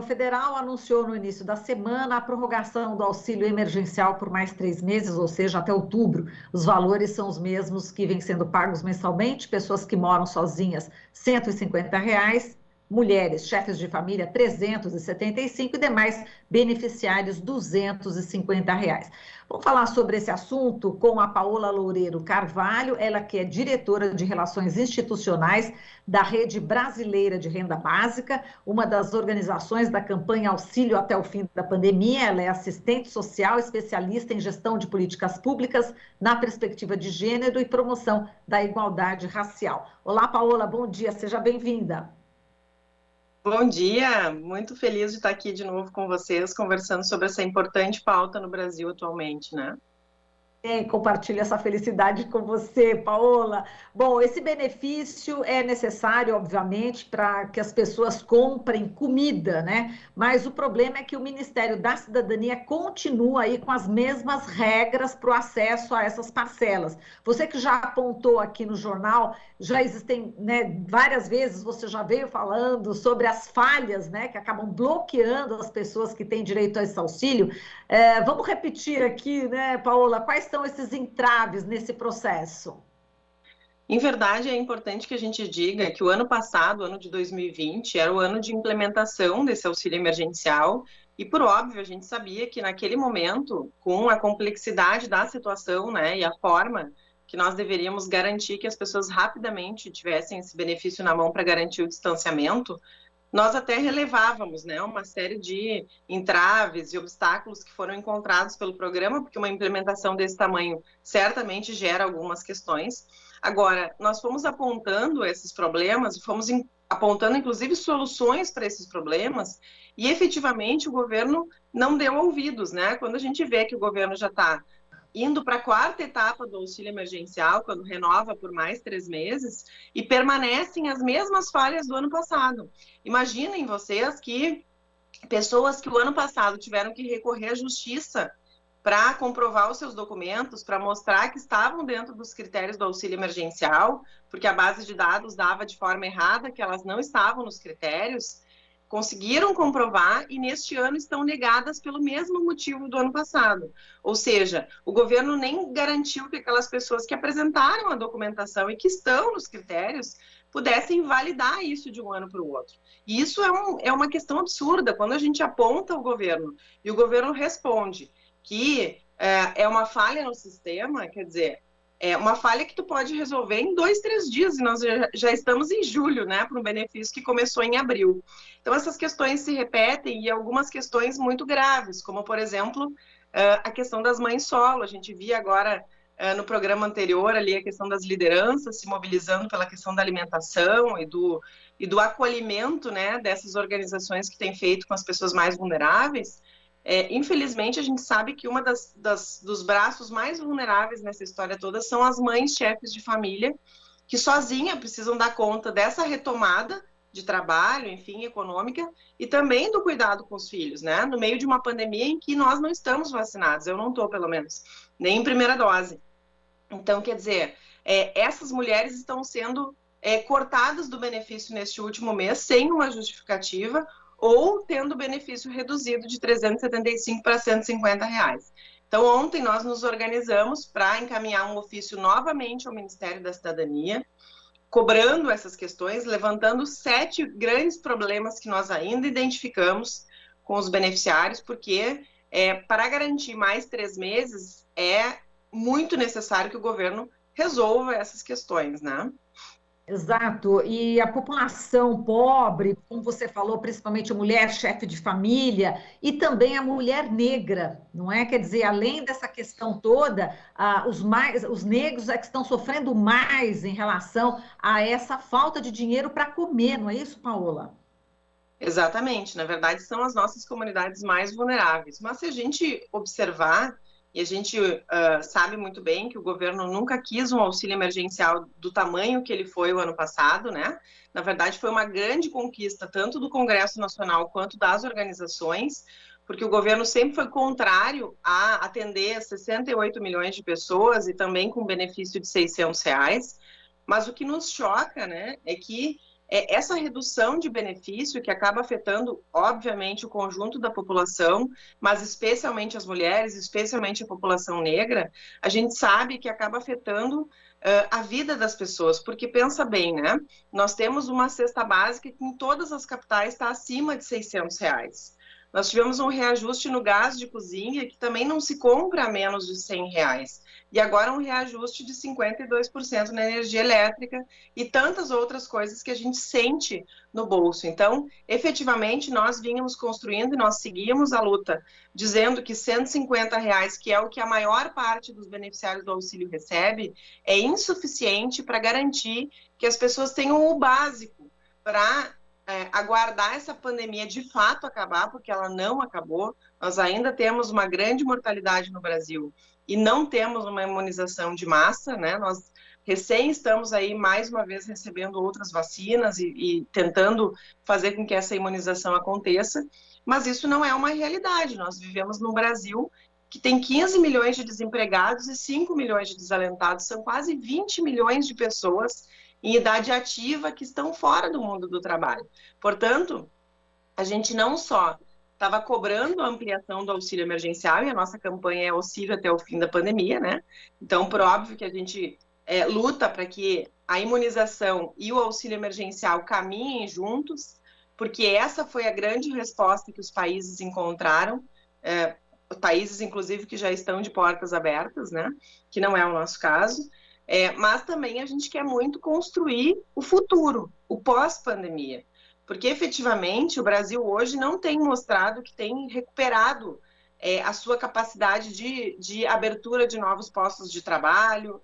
federal anunciou no início da semana a prorrogação do auxílio emergencial por mais 3 meses, ou seja, até outubro. Os valores são os mesmos que vêm sendo pagos mensalmente, pessoas que moram sozinhas, R$ 150, mulheres, chefes de família, 375 e demais beneficiários, R$ 250. Vamos falar sobre esse assunto com a Paola Loureiro Carvalho, ela que é diretora de Relações Institucionais da Rede Brasileira de Renda Básica, uma das organizações da campanha Auxílio até o Fim da Pandemia. Ela é assistente social, especialista em gestão de políticas públicas na perspectiva de gênero e promoção da igualdade racial. Olá, Paola, bom dia, seja bem-vinda. Bom dia, muito feliz de estar aqui de novo com vocês, conversando sobre essa importante pauta no Brasil atualmente, né? Compartilho essa felicidade com você, Paola. Bom, esse benefício é necessário, obviamente, para que as pessoas comprem comida, né? Mas o problema é que o Ministério da Cidadania continua aí com as mesmas regras para o acesso a essas parcelas. Você que já apontou aqui no jornal, já existem, né, várias vezes você já veio falando sobre as falhas, né, que acabam bloqueando as pessoas que têm direito a esse auxílio. Vamos repetir aqui, né, Paola, quais são esses entraves nesse processo? Em verdade, é importante que a gente diga que o ano passado, o ano de 2020, era o ano de implementação desse auxílio emergencial e, por óbvio, a gente sabia que naquele momento, com a complexidade da situação, né, e a forma que nós deveríamos garantir que as pessoas rapidamente tivessem esse benefício na mão para garantir o distanciamento, nós até relevávamos, né, uma série de entraves e obstáculos que foram encontrados pelo programa, porque uma implementação desse tamanho certamente gera algumas questões. Agora, nós fomos apontando esses problemas, fomos apontando, inclusive, soluções para esses problemas, e efetivamente o governo não deu ouvidos, né? Quando a gente vê que o governo já está indo para a quarta etapa do auxílio emergencial, quando renova por mais 3 meses, e permanecem as mesmas falhas do ano passado. Imaginem vocês que pessoas que o ano passado tiveram que recorrer à justiça para comprovar os seus documentos, para mostrar que estavam dentro dos critérios do auxílio emergencial, porque a base de dados dava de forma errada, que elas não estavam nos critérios, conseguiram comprovar e neste ano estão negadas pelo mesmo motivo do ano passado. Ou seja, o governo nem garantiu que aquelas pessoas que apresentaram a documentação e que estão nos critérios pudessem validar isso de um ano para o outro. E isso é uma questão absurda. Quando a gente aponta o governo e o governo responde que é uma falha no sistema, quer dizer, é uma falha que tu pode resolver em 2, 3 dias, e nós já estamos em julho, né, para um benefício que começou em abril. Então, essas questões se repetem e algumas questões muito graves, como, por exemplo, a questão das mães solo. A gente via agora, no programa anterior, ali, a questão das lideranças se mobilizando pela questão da alimentação e do acolhimento, né, dessas organizações que têm feito com as pessoas mais vulneráveis. Infelizmente, a gente sabe que uma dos braços mais vulneráveis nessa história toda são as mães chefes de família, que sozinhas precisam dar conta dessa retomada de trabalho, enfim, econômica, e também do cuidado com os filhos, né? No meio de uma pandemia em que nós não estamos vacinados, eu não estou, pelo menos, nem em primeira dose. Então, quer dizer, essas mulheres estão sendo cortadas do benefício neste último mês, sem uma justificativa, ou tendo benefício reduzido de 375 para 150 reais. Então, ontem nós nos organizamos para encaminhar um ofício novamente ao Ministério da Cidadania, cobrando essas questões, levantando 7 grandes problemas que nós ainda identificamos com os beneficiários, porque para garantir mais 3 meses é muito necessário que o governo resolva essas questões, né? Exato, e a população pobre, como você falou, principalmente a mulher chefe de família e também a mulher negra, não é? Quer dizer, além dessa questão toda, os negros é que estão sofrendo mais em relação a essa falta de dinheiro para comer, não é isso, Paola? Exatamente, na verdade são as nossas comunidades mais vulneráveis. Mas se a gente observar, e a gente sabe muito bem que o governo nunca quis um auxílio emergencial do tamanho que ele foi o ano passado, né? Na verdade foi uma grande conquista, tanto do Congresso Nacional quanto das organizações, porque o governo sempre foi contrário a atender 68 milhões de pessoas e também com benefício de R$ 600. Mas o que nos choca, né, é que essa redução de benefício que acaba afetando, obviamente, o conjunto da população, mas especialmente as mulheres, especialmente a população negra, a gente sabe que acaba afetando a vida das pessoas, porque pensa bem, né? Nós temos uma cesta básica que em todas as capitais está acima de R$ 600. Nós tivemos um reajuste no gás de cozinha que também não se compra a menos de R$ 100. E agora um reajuste de 52% na energia elétrica e tantas outras coisas que a gente sente no bolso. Então, efetivamente, nós vínhamos construindo e nós seguimos a luta, dizendo que R$ 150, que é o que a maior parte dos beneficiários do auxílio recebe, é insuficiente para garantir que as pessoas tenham o básico para aguardar essa pandemia de fato acabar, porque ela não acabou. Nós ainda temos uma grande mortalidade no Brasil e não temos uma imunização de massa, né? Nós recém estamos aí, mais uma vez, recebendo outras vacinas e tentando fazer com que essa imunização aconteça, mas isso não é uma realidade. Nós vivemos num Brasil que tem 15 milhões de desempregados e 5 milhões de desalentados, são quase 20 milhões de pessoas em idade ativa que estão fora do mundo do trabalho. Portanto, a gente não só estava cobrando a ampliação do auxílio emergencial, e a nossa campanha é auxílio até o fim da pandemia, né? Então, por óbvio que a gente luta para que a imunização e o auxílio emergencial caminhem juntos, porque essa foi a grande resposta que os países encontraram, países, inclusive, que já estão de portas abertas, né? Que não é o nosso caso. Mas também a gente quer muito construir o futuro, o pós-pandemia, porque efetivamente o Brasil hoje não tem mostrado que tem recuperado a sua capacidade de abertura de novos postos de trabalho,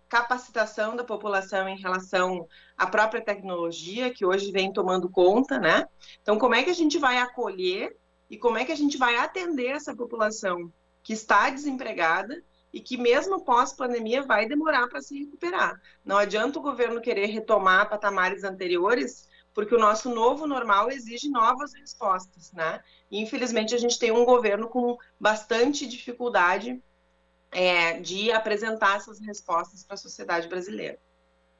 capacitação da população em relação à própria tecnologia, que hoje vem tomando conta, né? Então, como é que a gente vai acolher e como é que a gente vai atender essa população que está desempregada e que mesmo pós-pandemia vai demorar para se recuperar? Não adianta o governo querer retomar patamares anteriores, porque o nosso novo normal exige novas respostas, né? E, infelizmente, a gente tem um governo com bastante dificuldade de apresentar essas respostas para a sociedade brasileira.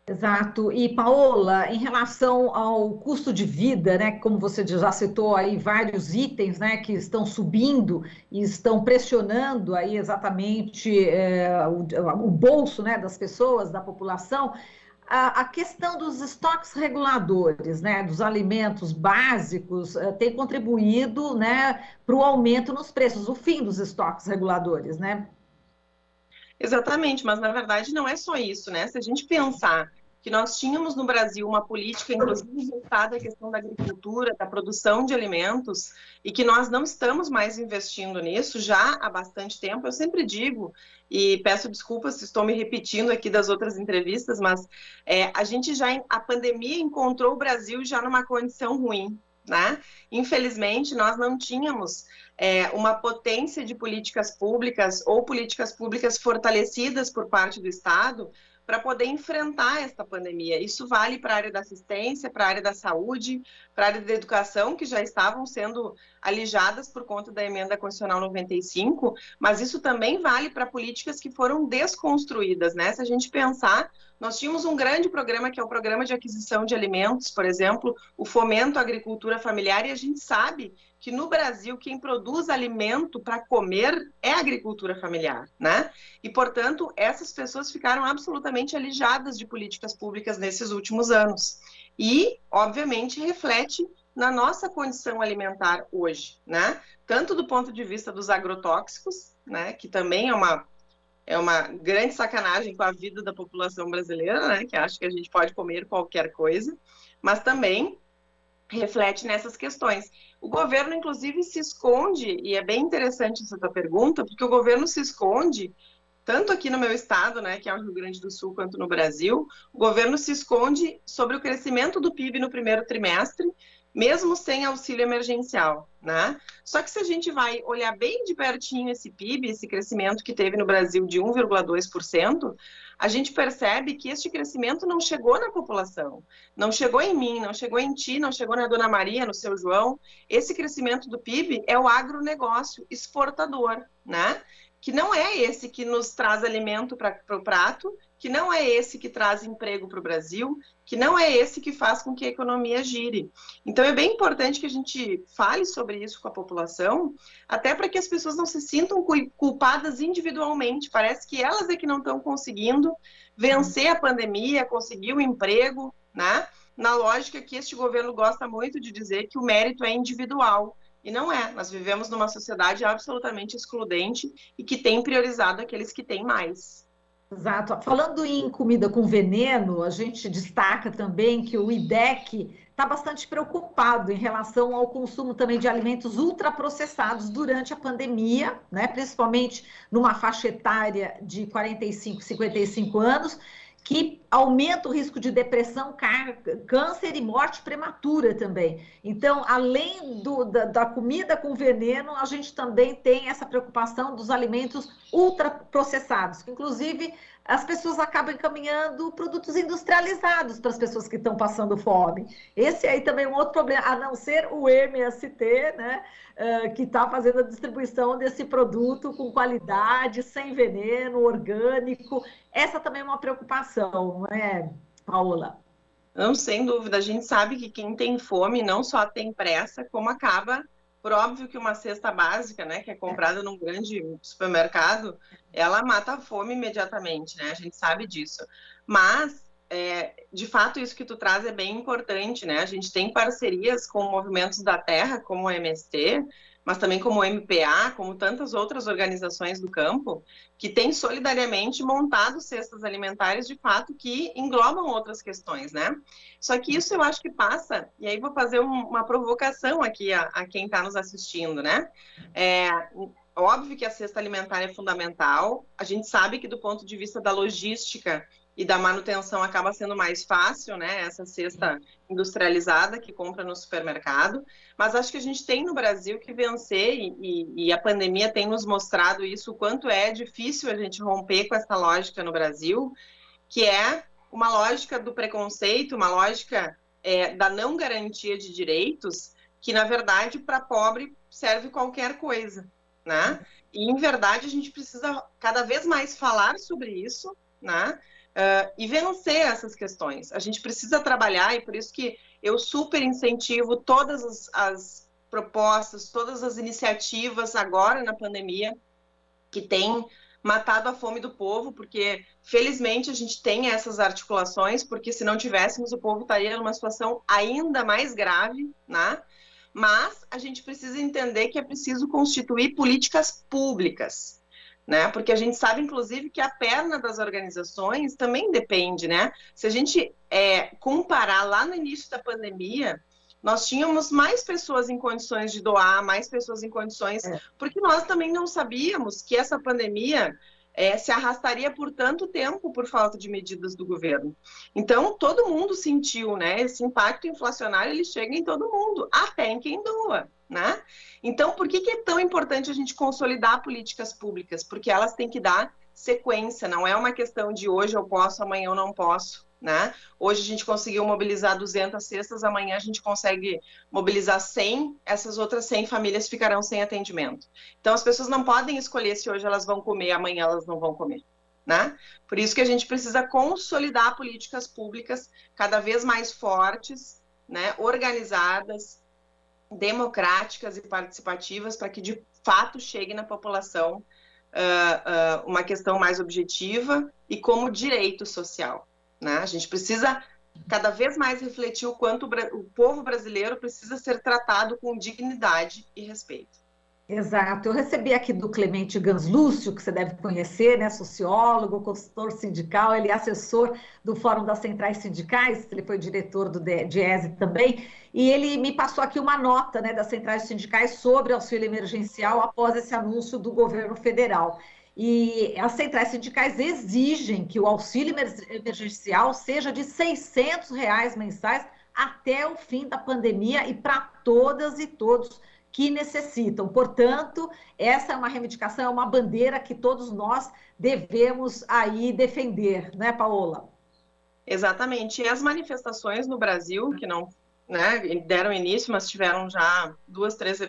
Exato. E, Paola, em relação ao custo de vida, né, como você já citou aí vários itens, né, que estão subindo e estão pressionando aí exatamente o bolso, né, das pessoas, da população, a questão dos estoques reguladores, né, dos alimentos básicos, tem contribuído, né, para o aumento nos preços, o fim dos estoques reguladores, né? Exatamente, mas na verdade não é só isso, né? Se a gente pensar que nós tínhamos no Brasil uma política, inclusive voltada à questão da agricultura, da produção de alimentos, e que nós não estamos mais investindo nisso já há bastante tempo, eu sempre digo, e peço desculpas se estou me repetindo aqui das outras entrevistas, mas a pandemia encontrou o Brasil já numa condição ruim, né? Infelizmente, nós não tínhamos uma potência de políticas públicas ou políticas públicas fortalecidas por parte do Estado para poder enfrentar esta pandemia. Isso vale para a área da assistência, para a área da saúde, para a área da educação, que já estavam sendo alijadas por conta da emenda constitucional 95, mas isso também vale para políticas que foram desconstruídas, né? Se a gente pensar, nós tínhamos um grande programa, que é o Programa de Aquisição de Alimentos, por exemplo, o Fomento à Agricultura Familiar, e a gente sabe que no Brasil quem produz alimento para comer é a agricultura familiar, né? E, portanto, essas pessoas ficaram absolutamente alijadas de políticas públicas nesses últimos anos. E, obviamente, reflete na nossa condição alimentar hoje, né? Tanto do ponto de vista dos agrotóxicos, né? Que também é uma grande sacanagem com a vida da população brasileira, né? Que acha que a gente pode comer qualquer coisa, mas também reflete nessas questões. O governo, inclusive, se esconde, e é bem interessante essa tua pergunta, porque o governo se esconde, tanto aqui no meu estado, né, que é o Rio Grande do Sul, quanto no Brasil, o governo se esconde sobre o crescimento do PIB no primeiro trimestre, mesmo sem auxílio emergencial, né? Só que se a gente vai olhar bem de pertinho esse PIB, esse crescimento que teve no Brasil de 1,2%, a gente percebe que este crescimento não chegou na população, não chegou em mim, não chegou em ti, não chegou na Dona Maria, no seu João. Esse crescimento do PIB é o agronegócio exportador, né? Que não é esse que nos traz alimento para o prato, que não é esse que traz emprego para o Brasil, que não é esse que faz com que a economia gire. Então, é bem importante que a gente fale sobre isso com a população, até para que as pessoas não se sintam culpadas individualmente. Parece que elas é que não estão conseguindo vencer a pandemia, conseguir o emprego, né? Na lógica que este governo gosta muito de dizer que o mérito é individual. E não é. Nós vivemos numa sociedade absolutamente excludente e que tem priorizado aqueles que têm mais. Exato. Falando em comida com veneno, a gente destaca também que o IDEC está bastante preocupado em relação ao consumo também de alimentos ultraprocessados durante a pandemia, né? Principalmente numa faixa etária de 45, 55 anos, que aumenta o risco de depressão, câncer e morte prematura também. Então, além da comida com veneno, a gente também tem essa preocupação dos alimentos ultraprocessados, que inclusive as pessoas acabam encaminhando produtos industrializados para as pessoas que estão passando fome. Esse aí também é um outro problema, a não ser o MST, né, que está fazendo a distribuição desse produto com qualidade, sem veneno, orgânico. Essa também é uma preocupação, não é, Paola? Não, sem dúvida. A gente sabe que quem tem fome não só tem pressa, como acaba, por óbvio que uma cesta básica, né, que é comprada num grande supermercado, ela mata a fome imediatamente, né? A gente sabe disso. Mas, de fato, isso que tu traz é bem importante, né? A gente tem parcerias com movimentos da terra, como o MST, mas também como o MPA, como tantas outras organizações do campo, que têm solidariamente montado cestas alimentares, de fato, que englobam outras questões, né? Só que isso eu acho que passa, e aí vou fazer uma provocação aqui a quem está nos assistindo, né? Óbvio que a cesta alimentar é fundamental, a gente sabe que do ponto de vista da logística e da manutenção acaba sendo mais fácil, né? Essa cesta industrializada que compra no supermercado, mas acho que a gente tem no Brasil que vencer, e a pandemia tem nos mostrado isso, o quanto é difícil a gente romper com essa lógica no Brasil, que é uma lógica do preconceito, uma lógica da não garantia de direitos, que, na verdade, para pobre serve qualquer coisa, né? E, em verdade, a gente precisa cada vez mais falar sobre isso, né? E vencer essas questões. A gente precisa trabalhar, e por isso que eu super incentivo todas as propostas, todas as iniciativas agora na pandemia, que tem matado a fome do povo, porque felizmente a gente tem essas articulações, porque se não tivéssemos, o povo estaria numa situação ainda mais grave, né? Mas a gente precisa entender que é preciso constituir políticas públicas, né? Porque a gente sabe, inclusive, que a perna das organizações também depende, né? Se a gente comparar lá no início da pandemia, nós tínhamos mais pessoas em condições de doar, mais pessoas em condições, porque nós também não sabíamos que essa pandemia se arrastaria por tanto tempo por falta de medidas do governo. Então, todo mundo sentiu, né? Esse impacto inflacionário, ele chega em todo mundo, até em quem doa, né? Então, por que é tão importante a gente consolidar políticas públicas? Porque elas têm que dar sequência, não é uma questão de hoje eu posso, amanhã eu não posso, né? Hoje a gente conseguiu mobilizar 200 cestas, amanhã a gente consegue mobilizar 100, essas outras 100 famílias ficarão sem atendimento. Então, as pessoas não podem escolher se hoje elas vão comer, amanhã elas não vão comer, né? Por isso que a gente precisa consolidar políticas públicas cada vez mais fortes, né? Organizadas, democráticas e participativas, para que de fato chegue na população uma questão mais objetiva e como direito social, né? A gente precisa cada vez mais refletir o quanto o povo brasileiro precisa ser tratado com dignidade e respeito. Exato. Eu recebi aqui do Clemente Ganslúcio, que você deve conhecer, né? Sociólogo, consultor sindical, ele é assessor do Fórum das Centrais Sindicais, ele foi diretor do DIESE também, e ele me passou aqui uma nota, né, das centrais sindicais sobre auxílio emergencial após esse anúncio do governo federal. E as centrais sindicais exigem que o auxílio emergencial seja de R$ 600 mensais até o fim da pandemia e para todas e todos que necessitam. Portanto, essa é uma reivindicação, é uma bandeira que todos nós devemos aí defender, né, Paola? Exatamente. E as manifestações no Brasil, que não, né, deram início, mas tiveram já 2, 3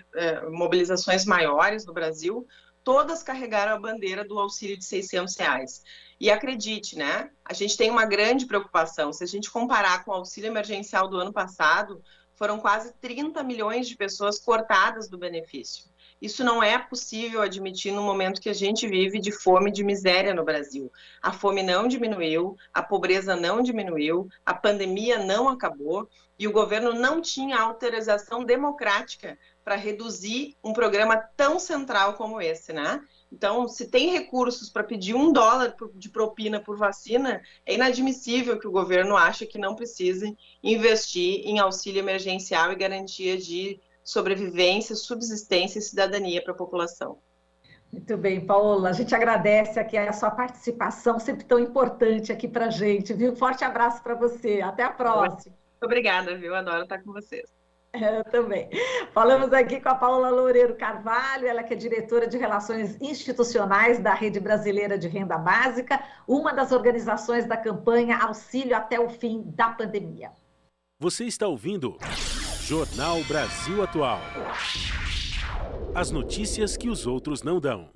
mobilizações maiores no Brasil, todas carregaram a bandeira do auxílio de R$ 600. E acredite, né? A gente tem uma grande preocupação. Se a gente comparar com o auxílio emergencial do ano passado, foram quase 30 milhões de pessoas cortadas do benefício. Isso não é possível admitir no momento que a gente vive de fome e de miséria no Brasil. A fome não diminuiu, a pobreza não diminuiu, a pandemia não acabou e o governo não tinha autorização democrática para reduzir um programa tão central como esse, né? Então, se tem recursos para pedir $1 de propina por vacina, é inadmissível que o governo ache que não precise investir em auxílio emergencial e garantia de sobrevivência, subsistência e cidadania para a população. Muito bem, Paola. A gente agradece aqui a sua participação, sempre tão importante aqui para a gente, viu? Forte abraço para você. Até a próxima. Obrigada, viu? Adoro estar com vocês. Eu também. Falamos aqui com a Paola Loureiro Carvalho, ela que é diretora de Relações Institucionais da Rede Brasileira de Renda Básica, uma das organizações da campanha Auxílio até o Fim da Pandemia. Você está ouvindo Jornal Brasil Atual. As notícias que os outros não dão.